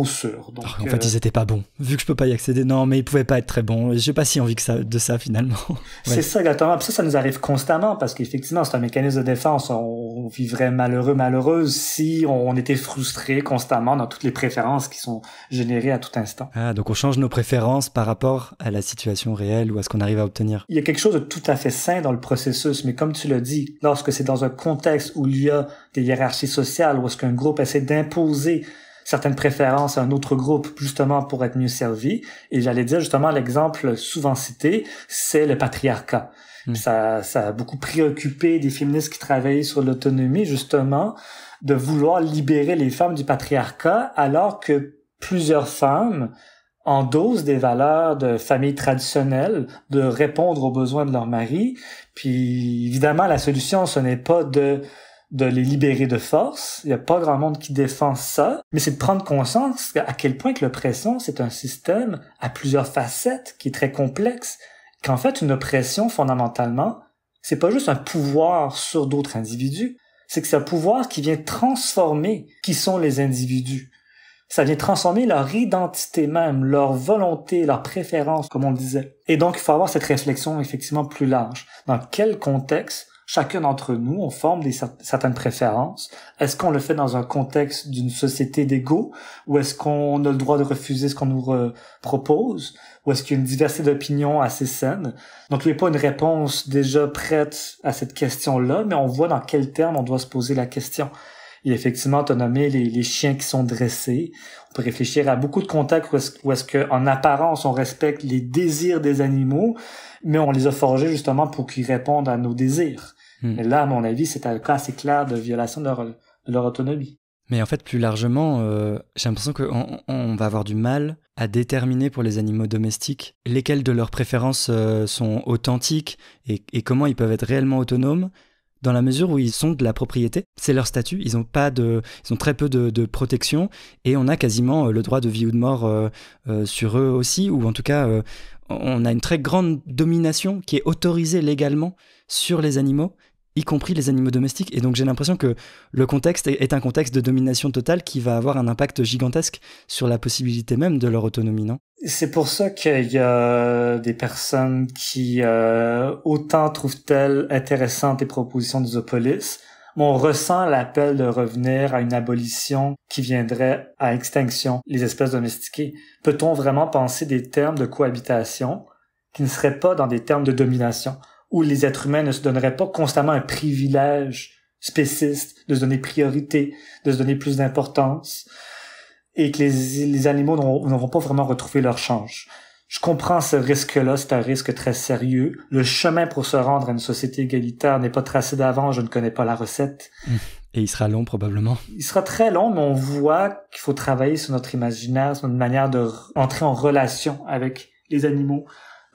sûrs. Donc, en fait, ils étaient pas bons. Vu que je peux pas y accéder, non, mais ils pouvaient pas être très bons. J'ai pas si envie de ça, finalement. Ouais. C'est ça, exactement. Puis ça nous arrive constamment, parce qu'effectivement, c'est un mécanisme de défense. On vivrait malheureuse si on était frustré constamment dans toutes les préférences qui sont générées à tout instant. Ah, donc on change nos préférences par rapport à la situation réelle ou à ce qu'on arrive à obtenir. Il y a quelque chose de tout à fait sain dans le processus, mais comme tu l'as dit, lorsque c'est dans un contexte où il y a des hiérarchies sociales, où est-ce qu'un groupe essaie d'imposer certaines préférences à un autre groupe, justement pour être mieux servi. Et j'allais dire, justement, l'exemple souvent cité, c'est le patriarcat. Ça a beaucoup préoccupé des féministes qui travaillent sur l'autonomie, justement, de vouloir libérer les femmes du patriarcat, alors que plusieurs femmes endossent des valeurs de famille traditionnelle, de répondre aux besoins de leur mari. Puis, évidemment, la solution, ce n'est pas de les libérer de force. Il y a pas grand monde qui défend ça, mais c'est de prendre conscience à quel point que l'oppression, c'est un système à plusieurs facettes qui est très complexe. Qu'en fait, une oppression, fondamentalement, c'est pas juste un pouvoir sur d'autres individus, c'est que c'est un pouvoir qui vient transformer qui sont les individus. Ça vient transformer leur identité même, leur volonté, leurs préférences, comme on le disait. Et donc, il faut avoir cette réflexion effectivement plus large. Dans quel contexte chacun d'entre nous, on forme certaines préférences? Est-ce qu'on le fait dans un contexte d'une société d'égaux? Ou est-ce qu'on a le droit de refuser ce qu'on nous propose? Ou est-ce qu'il y a une diversité d'opinions assez saine? Donc, il n'y a pas une réponse déjà prête à cette question-là, mais on voit dans quel terme on doit se poser la question. Et effectivement, tu as nommé les chiens qui sont dressés. On peut réfléchir à beaucoup de contextes où est-ce qu'en apparence, on respecte les désirs des animaux, mais on les a forgés justement pour qu'ils répondent à nos désirs. Mais là, à mon avis, c'est un cas assez clair de violation de leur autonomie. Mais en fait, plus largement, j'ai l'impression qu'on va avoir du mal à déterminer pour les animaux domestiques lesquelles de leurs préférences sont authentiques et comment ils peuvent être réellement autonomes, dans la mesure où ils sont de la propriété. C'est leur statut, ils ont très peu de protection et on a quasiment le droit de vie ou de mort sur eux aussi, ou en tout cas, on a une très grande domination qui est autorisée légalement sur les animaux, y compris les animaux domestiques. Et donc j'ai l'impression que le contexte est un contexte de domination totale qui va avoir un impact gigantesque sur la possibilité même de leur autonomie, non? C'est pour ça qu'il y a des personnes qui autant trouvent-elles intéressantes les propositions de Zoopolis, mais on ressent l'appel de revenir à une abolition qui viendrait à extinction les espèces domestiquées. Peut-on vraiment penser des termes de cohabitation qui ne seraient pas dans des termes de domination, où les êtres humains ne se donneraient pas constamment un privilège spéciste de se donner priorité, de se donner plus d'importance, et que les animaux n'auront pas vraiment retrouvé leur change. Je comprends ce risque-là, c'est un risque très sérieux. Le chemin pour se rendre à une société égalitaire n'est pas tracé d'avance, je ne connais pas la recette. Et il sera long probablement. Il sera très long, mais on voit qu'il faut travailler sur notre imaginaire, sur notre manière d'entrer en relation avec les animaux.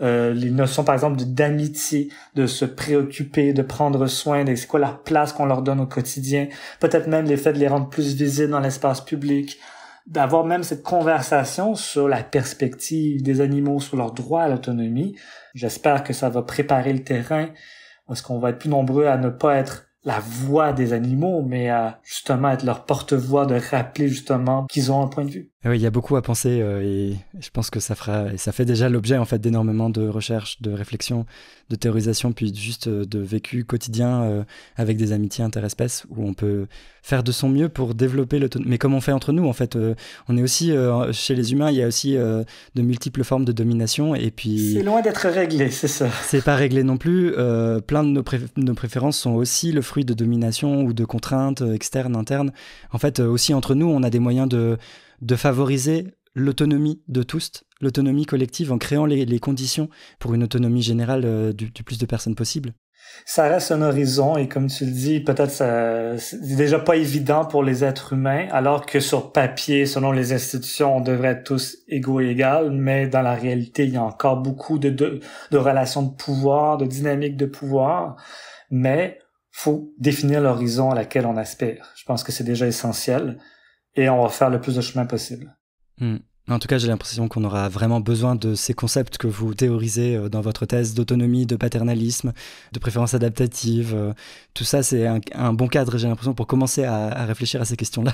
Les notions, par exemple, d'amitié, de se préoccuper, de prendre soin, c'est quoi la place qu'on leur donne au quotidien. Peut-être même l'effet de les rendre plus visibles dans l'espace public. D'avoir même cette conversation sur la perspective des animaux, sur leur droit à l'autonomie. J'espère que ça va préparer le terrain, parce qu'on va être plus nombreux à ne pas être la voix des animaux, mais à justement être leur porte-voix, de rappeler justement qu'ils ont un point de vue. Oui, il y a beaucoup à penser et je pense que ça fait déjà l'objet en fait d'énormément de recherches, de réflexions, de théorisation, puis juste de vécu quotidien avec des amitiés interespèces où on peut faire de son mieux pour développer l'autonomie. Mais comme on fait entre nous, en fait, on est aussi chez les humains, il y a aussi de multiples formes de domination et puis c'est loin d'être réglé, c'est ça. c'est pas réglé non plus. Plein de nos préférences sont aussi le fruit de domination ou de contraintes externes, internes. En fait, aussi entre nous, on a des moyens de favoriser l'autonomie de tous, l'autonomie collective en créant les conditions pour une autonomie générale du plus de personnes possible. Ça reste un horizon et comme tu le dis, peut-être c'est déjà pas évident pour les êtres humains, alors que sur papier, selon les institutions, on devrait être tous égaux et égales, mais dans la réalité, il y a encore beaucoup de relations de pouvoir, de dynamiques de pouvoir, mais faut définir l'horizon à laquelle on aspire. Je pense que c'est déjà essentiel et on va faire le plus de chemin possible. En tout cas, j'ai l'impression qu'on aura vraiment besoin de ces concepts que vous théorisez dans votre thèse d'autonomie, de paternalisme, de préférence adaptative. Tout ça, c'est un bon cadre, j'ai l'impression, pour commencer à réfléchir à ces questions-là,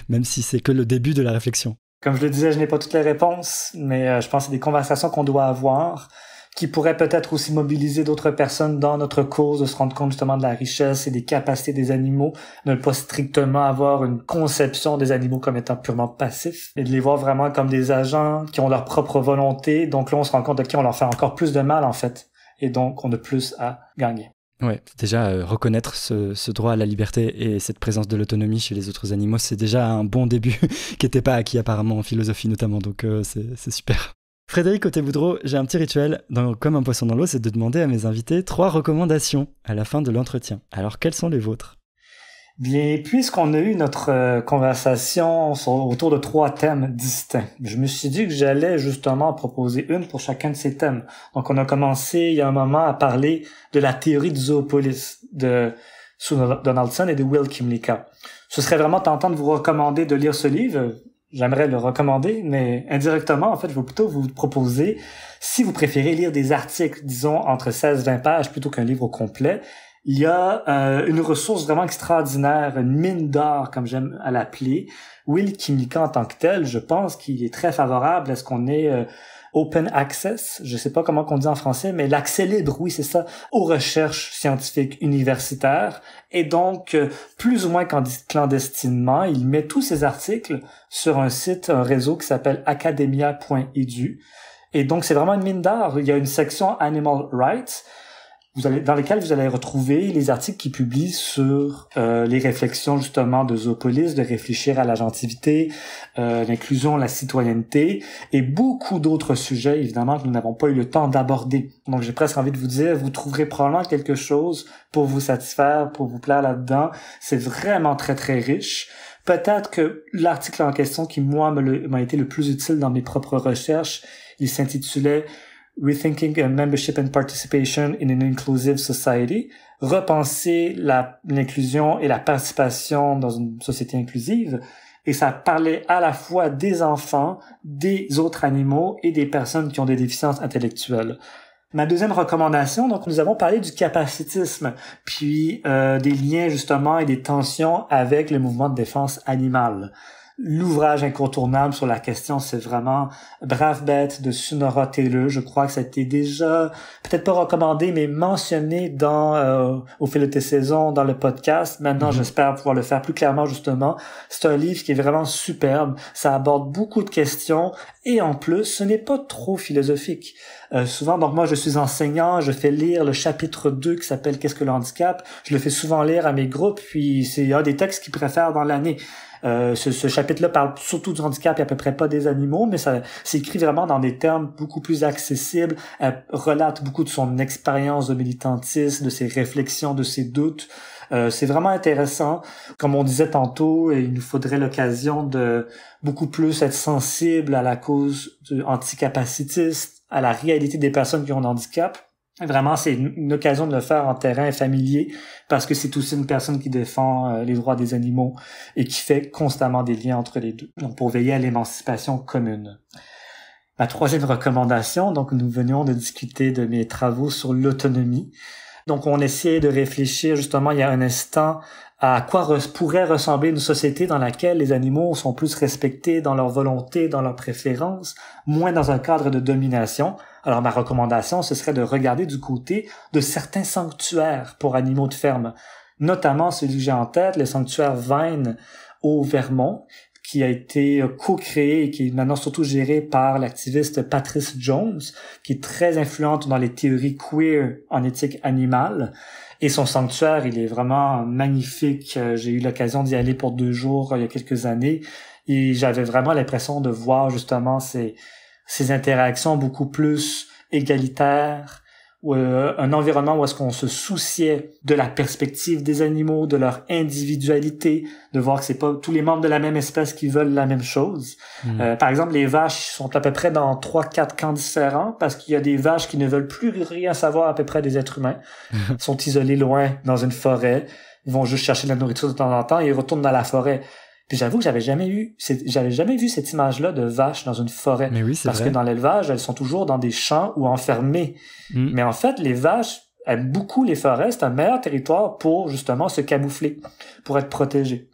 même si c'est que le début de la réflexion. Comme je le disais, je n'ai pas toutes les réponses, mais je pense que c'est des conversations qu'on doit avoir, qui pourraient peut-être aussi mobiliser d'autres personnes dans notre cause, de se rendre compte justement de la richesse et des capacités des animaux, ne pas strictement avoir une conception des animaux comme étant purement passifs, et de les voir vraiment comme des agents qui ont leur propre volonté. Donc là, on se rend compte qu'on leur fait encore plus de mal, en fait, et donc on a plus à gagner. Ouais, déjà reconnaître ce droit à la liberté et cette présence de l'autonomie chez les autres animaux, c'est déjà un bon début qui n'était pas acquis apparemment en philosophie notamment, donc c'est super. Frédéric Ottet-Boudreau, j'ai un petit rituel, comme un poisson dans l'eau, c'est de demander à mes invités 3 recommandations à la fin de l'entretien. Alors, quelles sont les vôtres ? Bien, puisqu'on a eu notre conversation autour de 3 thèmes distincts, je me suis dit que j'allais justement proposer une pour chacun de ces thèmes. Donc, on a commencé il y a un moment à parler de la théorie du zoopolis de Sue Donaldson et de Will Kymlicka. Ce serait vraiment tentant de vous recommander de lire ce livre. J'aimerais le recommander, mais indirectement, en fait, je vais plutôt vous proposer, si vous préférez lire des articles, disons, entre 16-20 pages plutôt qu'un livre au complet, il y a une ressource vraiment extraordinaire, une mine d'or, comme j'aime à l'appeler. Will Kymlicka en tant que tel, je pense qu'il est très favorable à ce qu'on ait open access, je sais pas comment on dit en français, mais l'accès libre, oui, c'est ça, aux recherches scientifiques universitaires. Et donc, plus ou moins clandestinement, il met tous ses articles sur un site, un réseau qui s'appelle academia.edu. Et donc, c'est vraiment une mine d'or. Il y a une section Animal Rights, dans lesquels vous allez retrouver les articles qu'il publie sur les réflexions justement de Zoopolis, de réfléchir à l'agentivité, l'inclusion, la citoyenneté et beaucoup d'autres sujets évidemment que nous n'avons pas eu le temps d'aborder. Donc j'ai presque envie de vous dire, vous trouverez probablement quelque chose pour vous satisfaire, pour vous plaire là-dedans. C'est vraiment très très riche. Peut-être que l'article en question qui moi m'a été le plus utile dans mes propres recherches, il s'intitulait Rethinking Membership and Participation in an Inclusive Society, repenser l'inclusion et la participation dans une société inclusive, et ça parlait à la fois des enfants, des autres animaux et des personnes qui ont des déficiences intellectuelles. Ma deuxième recommandation, donc nous avons parlé du capacitisme, puis des liens justement et des tensions avec le mouvement de défense animale. L'ouvrage incontournable sur la question, c'est vraiment Brave Bête de Sunora Taylor. Je crois que ça a été déjà, peut-être pas recommandé, mais mentionné au fil de tes saisons, dans le podcast. Maintenant, j'espère pouvoir le faire plus clairement, justement. C'est un livre qui est vraiment superbe. Ça aborde beaucoup de questions et en plus, ce n'est pas trop philosophique. Souvent, donc moi, je suis enseignant, je fais lire le chapitre 2 qui s'appelle Qu'est-ce que le handicap? Je le fais souvent lire à mes groupes, puis c'est un des textes qu'ils préfèrent dans l'année. Ce chapitre-là parle surtout du handicap et à peu près pas des animaux, mais ça c'est écrit vraiment dans des termes beaucoup plus accessibles. Elle relate beaucoup de son expérience de militantisme, de ses réflexions, de ses doutes. C'est vraiment intéressant. Comme on disait tantôt, il nous faudrait l'occasion de beaucoup plus être sensible à la cause anticapacitiste, à la réalité des personnes qui ont un handicap. Vraiment, c'est une occasion de le faire en terrain familier parce que c'est aussi une personne qui défend les droits des animaux et qui fait constamment des liens entre les deux. Donc, pour veiller à l'émancipation commune. Ma troisième recommandation, donc nous venions de discuter de mes travaux sur l'autonomie. Donc on essayait de réfléchir justement il y a un instant à quoi pourrait ressembler une société dans laquelle les animaux sont plus respectés dans leur volonté, dans leurs préférences, moins dans un cadre de domination. Alors ma recommandation, ce serait de regarder du côté de certains sanctuaires pour animaux de ferme, notamment celui que j'ai en tête, le sanctuaire Vine au Vermont, qui a été co-créé et qui est maintenant surtout géré par l'activiste Patrice Jones, qui est très influente dans les théories queer en éthique animale. Et son sanctuaire, il est vraiment magnifique. J'ai eu l'occasion d'y aller pour 2 jours il y a quelques années et j'avais vraiment l'impression de voir justement ces interactions beaucoup plus égalitaires, un environnement où est-ce qu'on se souciait de la perspective des animaux, de leur individualité, de voir que c'est pas tous les membres de la même espèce qui veulent la même chose. Par exemple, les vaches sont à peu près dans 3-4 camps différents parce qu'il y a des vaches qui ne veulent plus rien savoir à peu près des êtres humains, sont isolées loin dans une forêt, ils vont juste chercher de la nourriture de temps en temps et ils retournent dans la forêt. Puis j'avoue que j'avais jamais vu cette image-là de vaches dans une forêt. Mais oui, c'est parce vrai. que dans l'élevage, elles sont toujours dans des champs ou enfermées. Mais en fait, les vaches aiment beaucoup les forêts. C'est un meilleur territoire pour justement se camoufler, pour être protégées.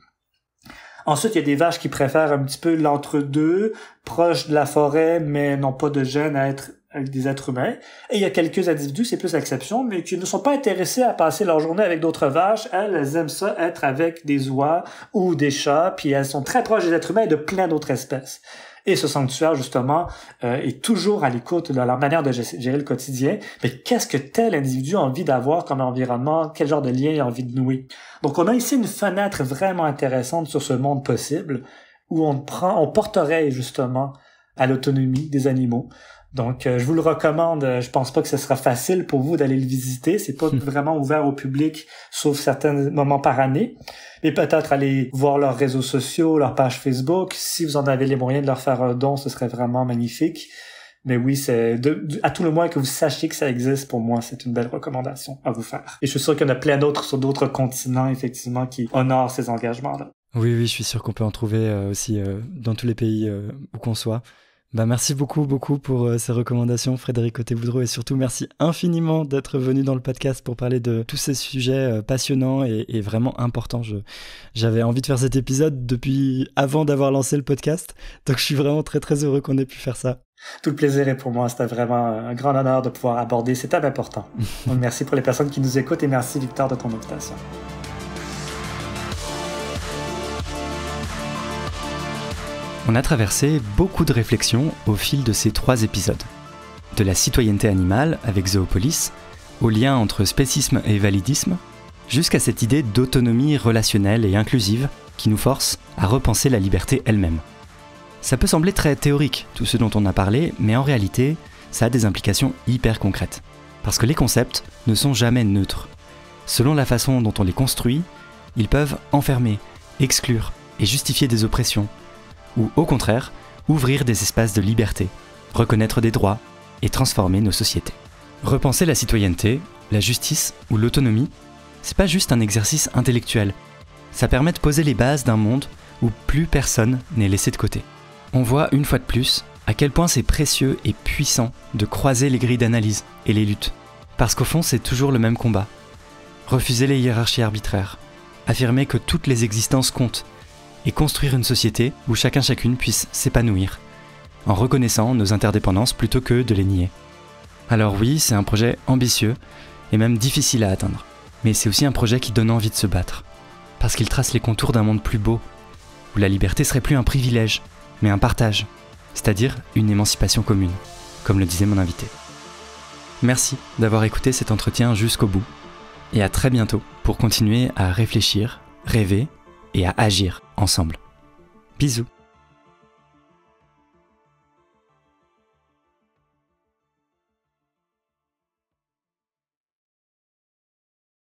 Ensuite, il y a des vaches qui préfèrent un petit peu l'entre-deux, proches de la forêt, mais n'ont pas de gêne à être avec des êtres humains. Et il y a quelques individus, c'est plus l'exception, mais qui ne sont pas intéressés à passer leur journée avec d'autres vaches. Elles aiment ça être avec des oies ou des chats, puis elles sont très proches des êtres humains et de plein d'autres espèces. Et ce sanctuaire, justement, est toujours à l'écoute de leur manière de gérer le quotidien. Mais qu'est-ce que tel individu a envie d'avoir comme environnement? Quel genre de lien il a envie de nouer? Donc, on a ici une fenêtre vraiment intéressante sur ce monde possible où on porterait, justement, à l'autonomie des animaux. Donc, je vous le recommande. Je pense pas que ce sera facile pour vous d'aller le visiter. C'est pas vraiment ouvert au public, sauf certains moments par année. Mais peut-être aller voir leurs réseaux sociaux, leur page Facebook. Si vous en avez les moyens de leur faire un don, ce serait vraiment magnifique. Mais oui, c'est à tout le moins que vous sachiez que ça existe. Pour moi, c'est une belle recommandation à vous faire. Et je suis sûr qu'il y en a plein d'autres sur d'autres continents, effectivement, qui honorent ces engagements-là. Oui, je suis sûr qu'on peut en trouver aussi dans tous les pays où qu'on soit. Merci beaucoup pour ces recommandations, Frédéric Côté-Boudreau, et surtout merci infiniment d'être venu dans le podcast pour parler de tous ces sujets passionnants et vraiment importants. J'avais envie de faire cet épisode depuis avant d'avoir lancé le podcast, donc je suis vraiment très très heureux qu'on ait pu faire ça. Tout le plaisir est pour moi, c'était vraiment un grand honneur de pouvoir aborder cet thème important. Donc merci pour les personnes qui nous écoutent et merci Victor de ton invitation. On a traversé beaucoup de réflexions au fil de ces 3 épisodes. De la citoyenneté animale avec Zoopolis, au lien entre spécisme et validisme, jusqu'à cette idée d'autonomie relationnelle et inclusive qui nous force à repenser la liberté elle-même. Ça peut sembler très théorique, tout ce dont on a parlé, mais en réalité, ça a des implications hyper concrètes. Parce que les concepts ne sont jamais neutres. Selon la façon dont on les construit, ils peuvent enfermer, exclure et justifier des oppressions, ou au contraire, ouvrir des espaces de liberté, reconnaître des droits et transformer nos sociétés. Repenser la citoyenneté, la justice ou l'autonomie, c'est pas juste un exercice intellectuel, ça permet de poser les bases d'un monde où plus personne n'est laissé de côté. On voit une fois de plus à quel point c'est précieux et puissant de croiser les grilles d'analyse et les luttes, parce qu'au fond c'est toujours le même combat. Refuser les hiérarchies arbitraires, affirmer que toutes les existences comptent, et construire une société où chacune puisse s'épanouir, en reconnaissant nos interdépendances plutôt que de les nier. Alors oui, c'est un projet ambitieux, et même difficile à atteindre, mais c'est aussi un projet qui donne envie de se battre, parce qu'il trace les contours d'un monde plus beau, où la liberté serait plus un privilège, mais un partage, c'est-à-dire une émancipation commune, comme le disait mon invité. Merci d'avoir écouté cet entretien jusqu'au bout, et à très bientôt pour continuer à réfléchir, rêver, et à agir ensemble. Bisous.